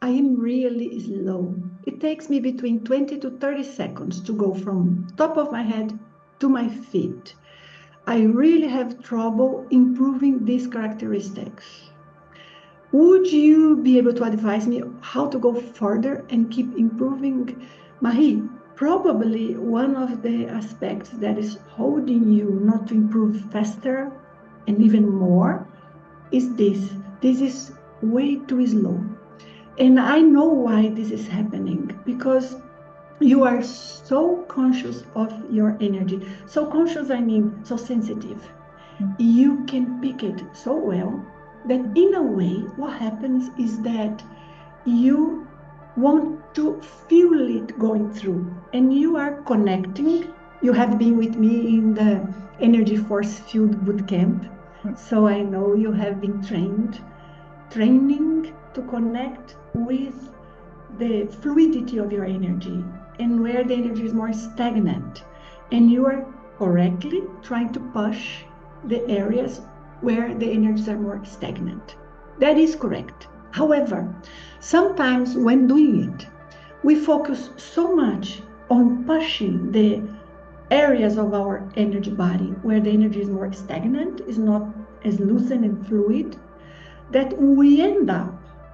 I am really slow. It takes me between 20 to 30 seconds to go from top of my head to my feet. I really have trouble improving these characteristics. Would you be able to advise me how to go further and keep improving? Marie, probably one of the aspects that is holding you not to improve faster and even more is this. This is way too slow. And I know why this is happening, because you are so conscious of your energy. So conscious, I mean, so sensitive. You can pick it so well that in a way, what happens is that you want to feel it going through, and you are connecting. You have been with me in the Energy Force Field Bootcamp, so I know you have been training to connect with the fluidity of your energy and where the energy is more stagnant. And you are correctly trying to push the areas where the energies are more stagnant. That is correct. However, sometimes when doing it, we focus so much on pushing the areas of our energy body where the energy is more stagnant, is not as lucid and fluid, that we end up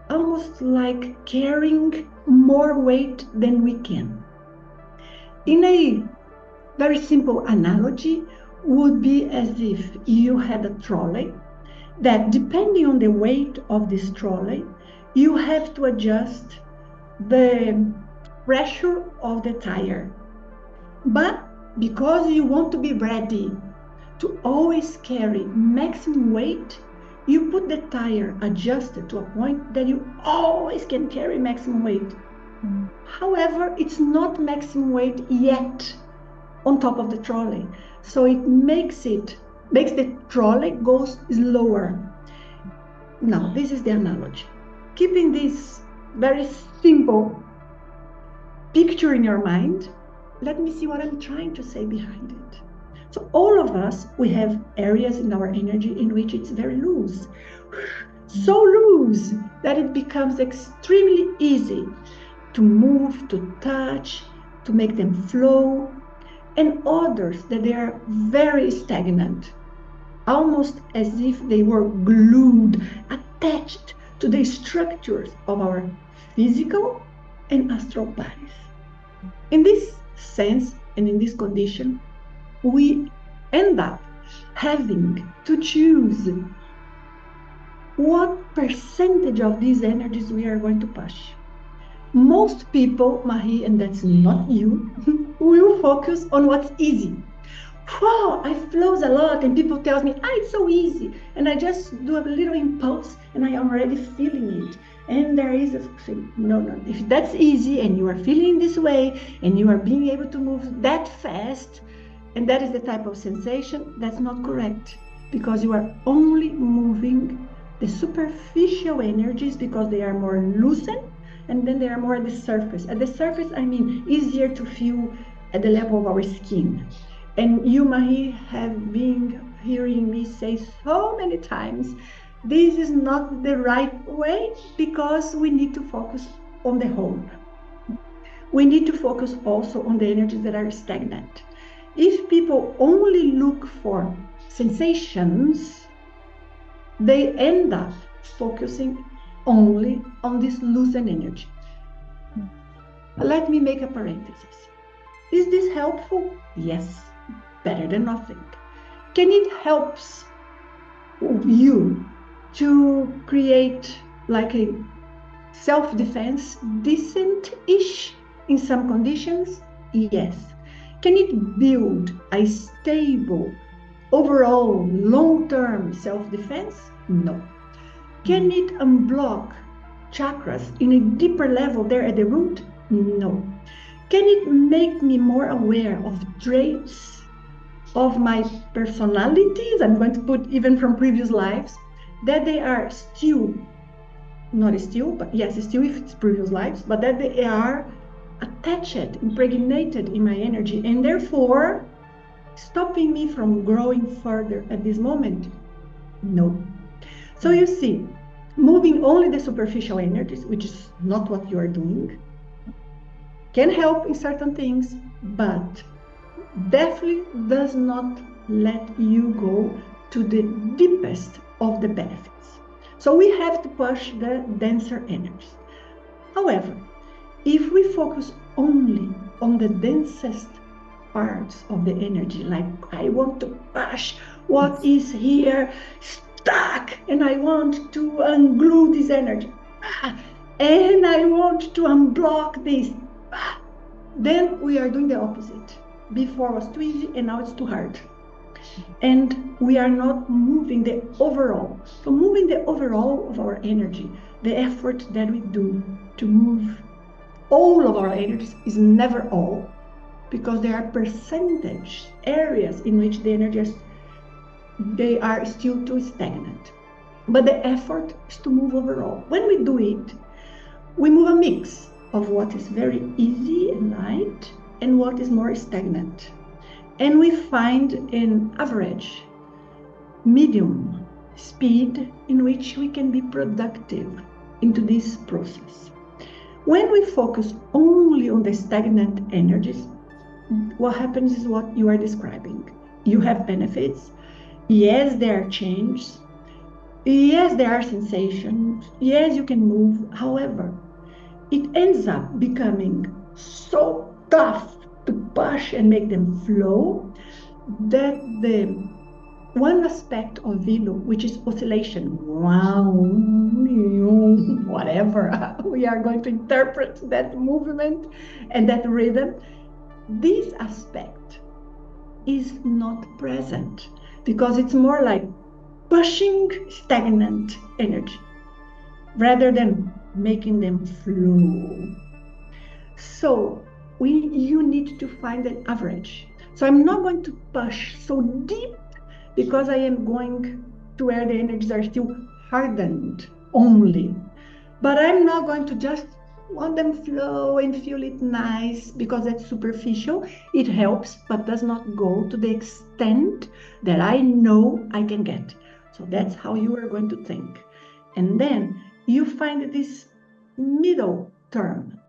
almost like carrying more weight than we can. In a very simple analogy, would be as if you had a trolley that, depending on the weight of this trolley, you have to adjust the pressure of the tire. But because you want to be ready to always carry maximum weight, you put the tire adjusted to a point that you always can carry maximum weight. However, it's not maximum weight yet on top of the trolley. So it makes the trolley go slower. Now, this is the analogy. Keeping this very simple picture in your mind, let me see what I'm trying to say behind it. So all of us, we have areas in our energy in which it's very loose. So loose that it becomes extremely easy to move, to touch, to make them flow. And others that they are very stagnant, almost as if they were glued, attached to the structures of our physical and astral bodies. In this sense and in this condition, we end up having to choose what percentage of these energies we are going to push. Most people, Marie, and that's not you, will focus on what's easy. Wow, I flows a lot, and people tell me, it's so easy. And I just do a little impulse, and I am already feeling it. And there is no. If that's easy, and you are feeling this way, and you are being able to move that fast, and that is the type of sensation, that's not correct. Because you are only moving the superficial energies because they are more lucid, and then they are more at the surface. At the surface, I mean, easier to feel at the level of our skin. And you, Marie, have been hearing me say so many times, this is not the right way, because we need to focus on the whole. We need to focus also on the energies that are stagnant. If people only look for sensations, they end up focusing only on this lucid energy. Let me make a parenthesis. Is this helpful? Yes, better than nothing. Can it help you to create like a self-defense, decent-ish in some conditions? Yes. Can it build a stable, overall, long-term self-defense? No. Can it unblock chakras in a deeper level there at the root? No. Can it make me more aware of traits of my personalities? I'm going to put even from previous lives, that they are still, not still, but yes, still if it's previous lives, but that they are attached, impregnated in my energy, and therefore stopping me from growing further at this moment? No. So you see, moving only the superficial energies, which is not what you are doing, can help in certain things, but definitely does not let you go to the deepest of the benefits. So we have to push the denser energies. However, if we focus only on the densest parts of the energy, like I want to push what is here stuck and I want to unglue this energy, and I want to unblock this, then we are doing the opposite. Before was too easy and now it's too hard. And we are not moving the overall. So moving the overall of our energy, the effort that we do to move all of our energies is never all, because there are percentage areas in which the energies, they are still too stagnant. But the effort is to move overall. When we do it, we move a mix of what is very easy and light and what is more stagnant. And we find an average, medium speed in which we can be productive into this process. When we focus only on the stagnant energies, what happens is what you are describing. You have benefits. Yes, there are changes. Yes, there are sensations. Yes, you can move. However, it ends up becoming so tough to push and make them flow that the one aspect of VELO, which is oscillation, wow, whatever we are going to interpret that movement and that rhythm, this aspect is not present because it's more like pushing stagnant energy rather than making them flow. So you need to find an average. So I'm not going to push so deep because I am going to where the energies are still hardened only. But I'm not going to just want them flow and feel it nice because that's superficial. It helps, but does not go to the extent that I know I can get. So that's how you are going to think. And then you find this middle term